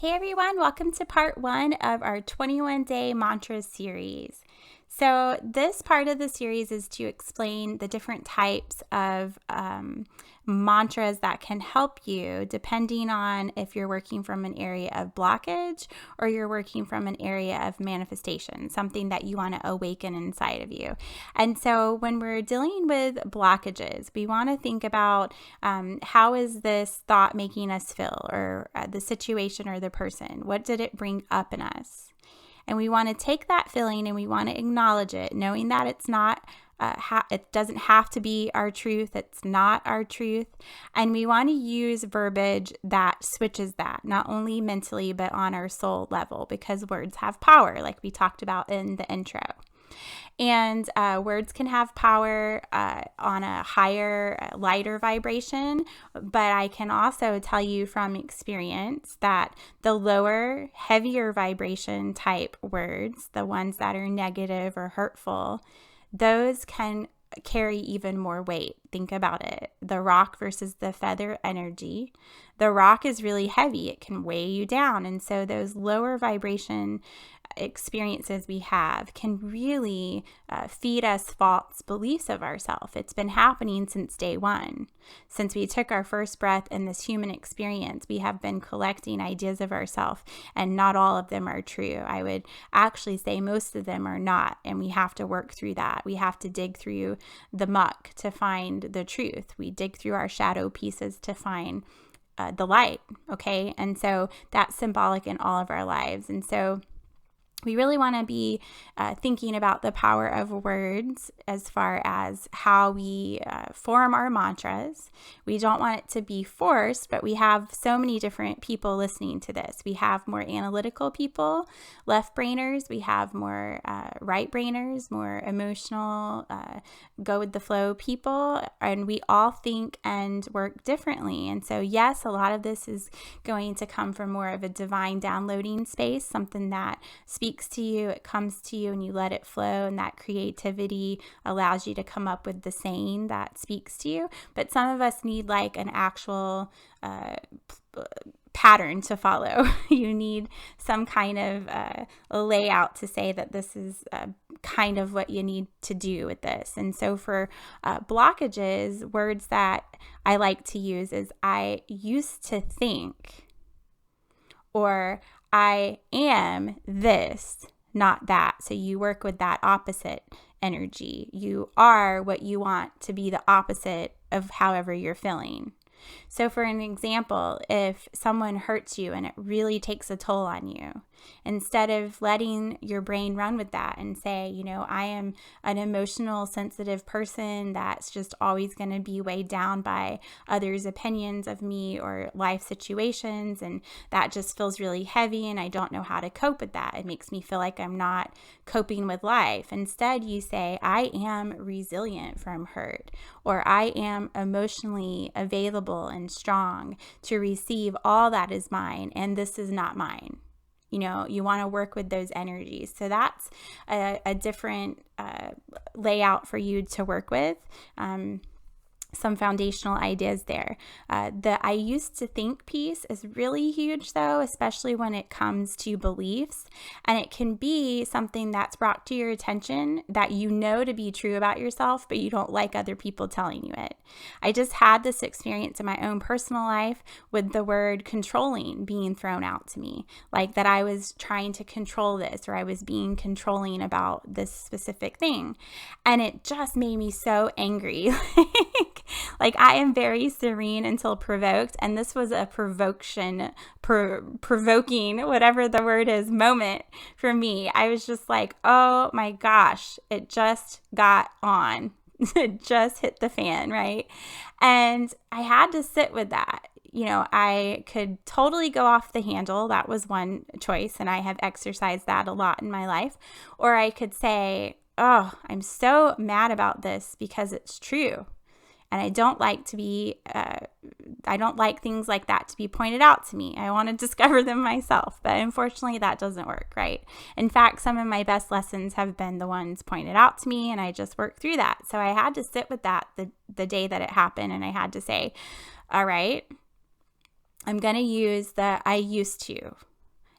Hey everyone, welcome to part 1 of our 21-day mantra series. So this part of the series is to explain the different types of mantras that can help you depending on if you're working from an area of blockage or you're working from an area of manifestation, something that you want to awaken inside of you. And so when we're dealing with blockages, we want to think about how is this thought making us feel, or the situation or the person? What did it bring up in us? And we want to take that feeling and we want to acknowledge it, knowing that it's not, it doesn't have to be our truth. It's not our truth. And we want to use verbiage that switches that, not only mentally, but on our soul level, because words have power, like we talked about in the intro. And words can have power on a higher, lighter vibration, but I can also tell you from experience that the lower, heavier vibration type words, the ones that are negative or hurtful, those can carry even more weight. Think about it. The rock versus the feather energy. The rock is really heavy. It can weigh you down. And so those lower vibration experiences we have can really feed us false beliefs of ourselves. It's been happening since day one. Since we took our first breath in this human experience, we have been collecting ideas of ourselves, and not all of them are true. I would actually say most of them are not, and we have to work through that. We have to dig through the muck to find the truth. We dig through our shadow pieces to find the light, okay? And so that's symbolic in all of our lives. And so we really want to be thinking about the power of words as far as how we form our mantras. We don't want it to be forced, but we have so many different people listening to this. We have more analytical people, left brainers. We have more right brainers, more emotional, go with the flow people, and we all think and work differently. And so, yes, a lot of this is going to come from more of a divine downloading space, something that speaks to you, it comes to you, and you let it flow, and that creativity allows you to come up with the saying that speaks to you. But some of us need like an actual pattern to follow. You need some kind of layout to say that this is kind of what you need to do with this. And so for blockages, words that I like to use is I used to think, or I am this, not that. So you work with that opposite energy. You are what you want to be the opposite of however you're feeling. So for an example, if someone hurts you and it really takes a toll on you, instead of letting your brain run with that and say, you know, I am an emotional, sensitive person that's just always going to be weighed down by others' opinions of me or life situations, and that just feels really heavy and I don't know how to cope with that. It makes me feel like I'm not coping with life. Instead, you say, I am resilient from hurt, or I am emotionally available and strong to receive all that is mine, and this is not mine. You know, you want to work with those energies. So that's a different layout for you to work with. Some foundational ideas there. The I used to think piece is really huge though, especially when it comes to beliefs. And it can be something that's brought to your attention that you know to be true about yourself, but you don't like other people telling you it. I just had this experience in my own personal life with the word controlling being thrown out to me, like that I was trying to control this, or I was being controlling about this specific thing. And it just made me so angry. Like I am very serene until provoked, and this was a provoking, whatever the word is, moment for me. I was just like, oh my gosh, it just got on. It just hit the fan, right? And I had to sit with that. You know, I could totally go off the handle. That was one choice, and I have exercised that a lot in my life. Or I could say, oh, I'm so mad about this because it's true. And I don't like to be, I don't like things like that to be pointed out to me. I want to discover them myself, but unfortunately that doesn't work, right? In fact, some of my best lessons have been the ones pointed out to me, and I just work through that. So I had to sit with that the day that it happened, and I had to say, all right, I'm going to use the I used to.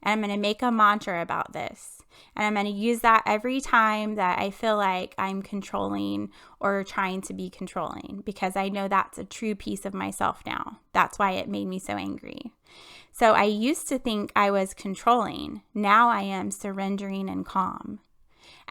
And I'm going to make a mantra about this. And I'm going to use that every time that I feel like I'm controlling or trying to be controlling, because I know that's a true piece of myself now. That's why it made me so angry. So I used to think I was controlling. Now I am surrendering and calm.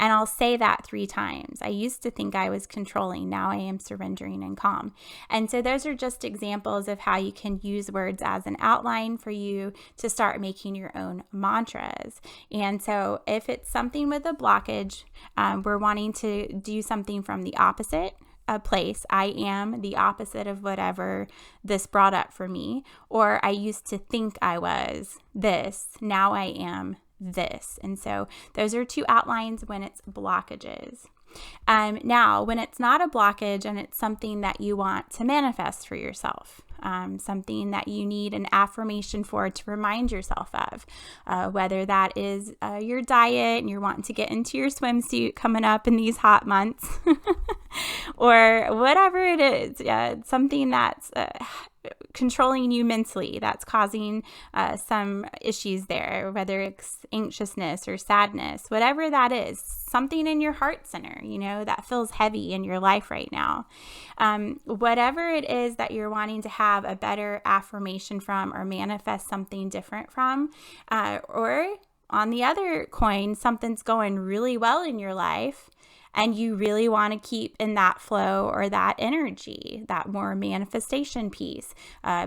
And I'll say that 3 times. I used to think I was controlling. Now I am surrendering and calm. And so those are just examples of how you can use words as an outline for you to start making your own mantras. And so if it's something with a blockage, we're wanting to do something from the opposite place. I am the opposite of whatever this brought up for me. Or I used to think I was this. Now I am this. And so those are 2 outlines when it's blockages. Now, when it's not a blockage and it's something that you want to manifest for yourself, something that you need an affirmation for to remind yourself of, whether that is your diet and you're wanting to get into your swimsuit coming up in these hot months, or whatever it is, something that's controlling you mentally, that's causing some issues there, whether it's anxiousness or sadness, whatever that is, something in your heart center, that feels heavy in your life right now. Whatever it is that you're wanting to have a better affirmation from or manifest something different from, or on the other coin, something's going really well in your life and you really want to keep in that flow or that energy, that more manifestation piece.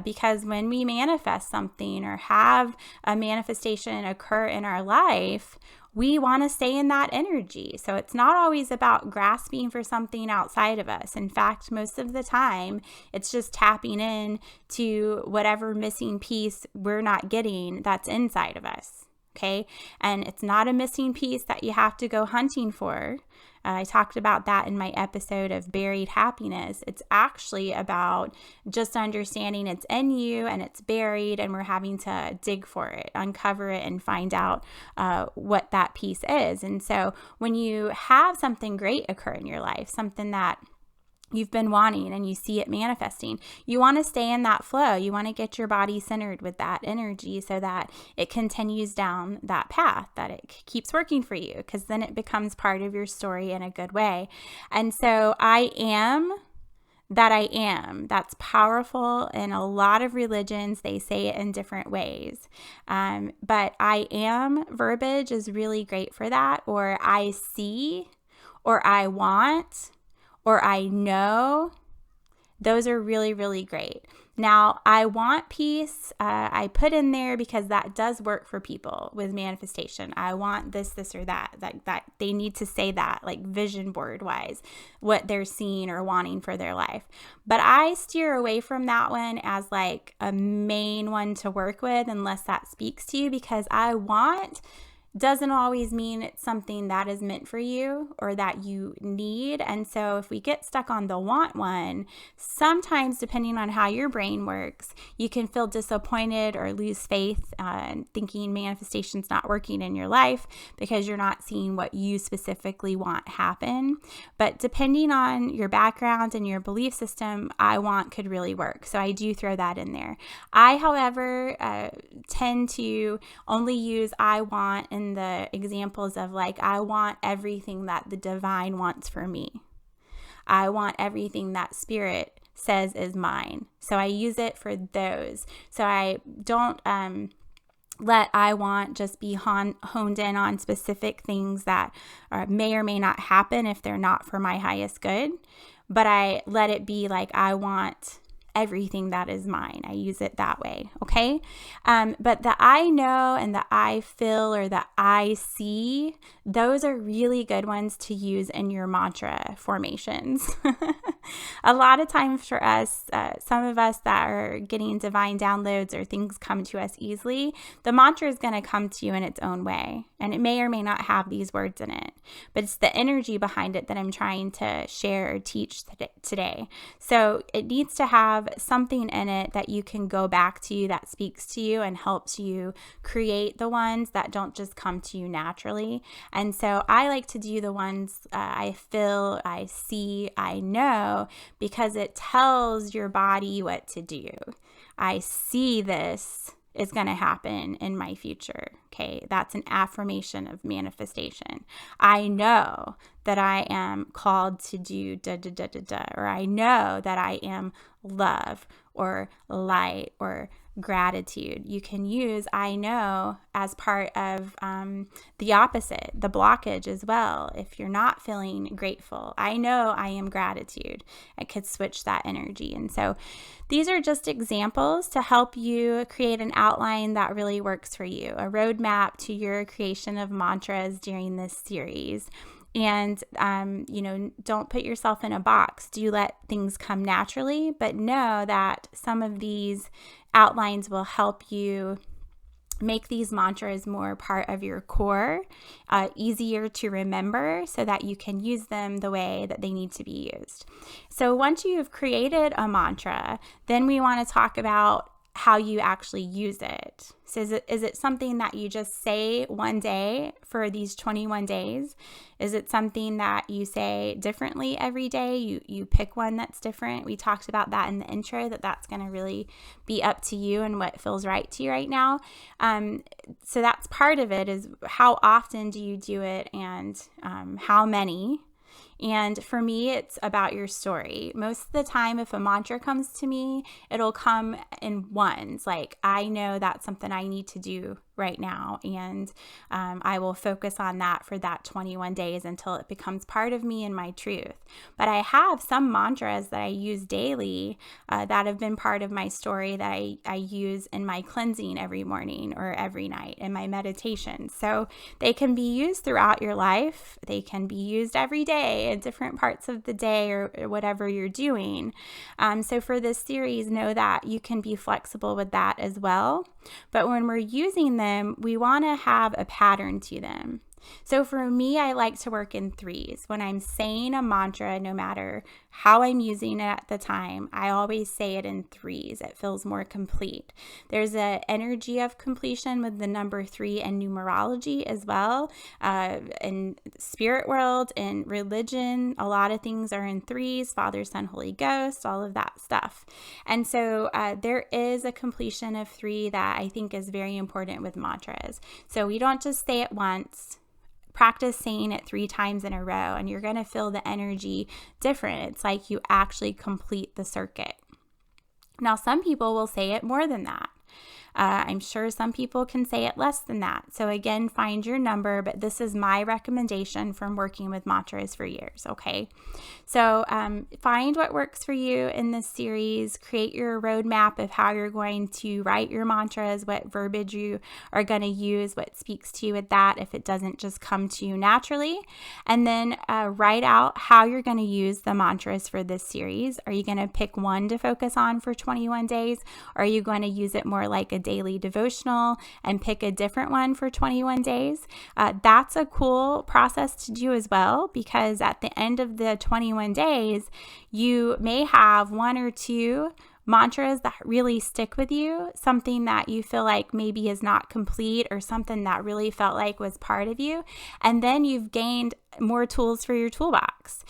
Because when we manifest something or have a manifestation occur in our life, we want to stay in that energy. So it's not always about grasping for something outside of us. In fact, most of the time, it's just tapping in to whatever missing piece we're not getting that's inside of us. Okay. And it's not a missing piece that you have to go hunting for. I talked about that in my episode of Buried Happiness. It's actually about just understanding it's in you and it's buried, and we're having to dig for it, uncover it, and find out what that piece is. And so when you have something great occur in your life, something that you've been wanting and you see it manifesting, you want to stay in that flow. You want to get your body centered with that energy so that it continues down that path, that it keeps working for you, because then it becomes part of your story in a good way. And so I am that I am. That's powerful in a lot of religions. They say it in different ways. But I am verbiage is really great for that. Or I see, or I want, or I know. Those are really, really great. Now, I want peace. I put in there because that does work for people with manifestation. I want this, or that. That they need to say that, like vision board wise, what they're seeing or wanting for their life. But I steer away from that one as like a main one to work with, unless that speaks to you, because I want doesn't always mean it's something that is meant for you or that you need. And so if we get stuck on the want one, sometimes depending on how your brain works, you can feel disappointed or lose faith, thinking manifestation's not working in your life because you're not seeing what you specifically want happen. But depending on your background and your belief system, I want could really work. So I do throw that in there. I, however, tend to only use I want in the examples of like, I want everything that the divine wants for me. I want everything that spirit says is mine. So I use it for those. So I don't let I want just be honed in on specific things that may or may not happen if they're not for my highest good. But I let it be like, I want everything that is mine. I use it that way. Okay. But the I know and the I feel or the I see, those are really good ones to use in your mantra formations. A lot of times for us, some of us that are getting divine downloads or things come to us easily, the mantra is going to come to you in its own way. And it may or may not have these words in it, but it's the energy behind it that I'm trying to share or teach today. So it needs to have something in it that you can go back to that speaks to you and helps you create the ones that don't just come to you naturally. And so I like to do the ones I feel, I see, I know, because it tells your body what to do. I see this. is going to happen in my future. Okay, that's an affirmation of manifestation. I know that I am called to do da da da da da, or I know that I am love or light or gratitude. You can use I know as part of the opposite, the blockage as well. If you're not feeling grateful, I know I am gratitude. I could switch that energy. And so these are just examples to help you create an outline that really works for you, a roadmap to your creation of mantras during this series. And, don't put yourself in a box. Do let things come naturally, but know that some of these outlines will help you make these mantras more part of your core, easier to remember so that you can use them the way that they need to be used. So once you've created a mantra, then we want to talk about how you actually use it. So is it something that you just say one day for these 21 days? Is it something that you say differently every day? You pick one that's different. We talked about that in the intro, that's going to really be up to you and what feels right to you right now. So that's part of it, is how often do you do it, and how many. And for me, it's about your story. Most of the time, if a mantra comes to me, it'll come in ones. Like, I know that's something I need to do right now, and I will focus on that for that 21 days until it becomes part of me and my truth. But I have some mantras that I use daily that have been part of my story that I use in my cleansing every morning or every night in my meditation. So they can be used throughout your life. They can be used every day at different parts of the day, or whatever you're doing. So for this series, know that you can be flexible with that as well. But when we're using them, we want to have a pattern to them. So for me, I like to work in threes. When I'm saying a mantra, no matter how I'm using it at the time, I always say it in threes. It feels more complete. There's an energy of completion with the number 3 and numerology as well. In spirit world, in religion, a lot of things are in threes: Father, Son, Holy Ghost, all of that stuff. And so there is a completion of 3 that I think is very important with mantras. So we don't just say it once. Practice saying it 3 times in a row, and you're going to feel the energy different. It's like you actually complete the circuit. Now, some people will say it more than that. I'm sure some people can say it less than that. So again, find your number, but this is my recommendation from working with mantras for years, okay? So find what works for you in this series. Create your roadmap of how you're going to write your mantras, what verbiage you are going to use, what speaks to you with that if it doesn't just come to you naturally. And then write out how you're going to use the mantras for this series. Are you going to pick one to focus on for 21 days? Or are you going to use it more like a daily devotional and pick a different one for 21 days? That's a cool process to do as well, because at the end of the 21 days, you may have 1 or 2 mantras that really stick with you, something that you feel like maybe is not complete, or something that really felt like was part of you. And then you've gained more tools for your toolbox.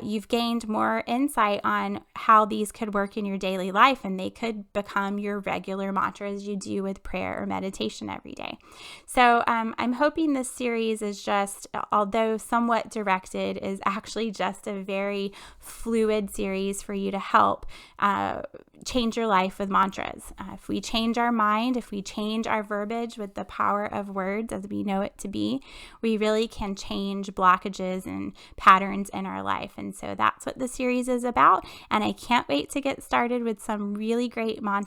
You've gained more insight on how these could work in your daily life, and they could become your regular mantras you do with prayer or meditation every day. So I'm hoping this series is just, although somewhat directed, is actually just a very fluid series for you to help change your life with mantras. If we change our mind, if we change our verbiage with the power of words as we know it to be, we really can change blockages and patterns in our life. And so that's what the series is about. And I can't wait to get started with some really great mantras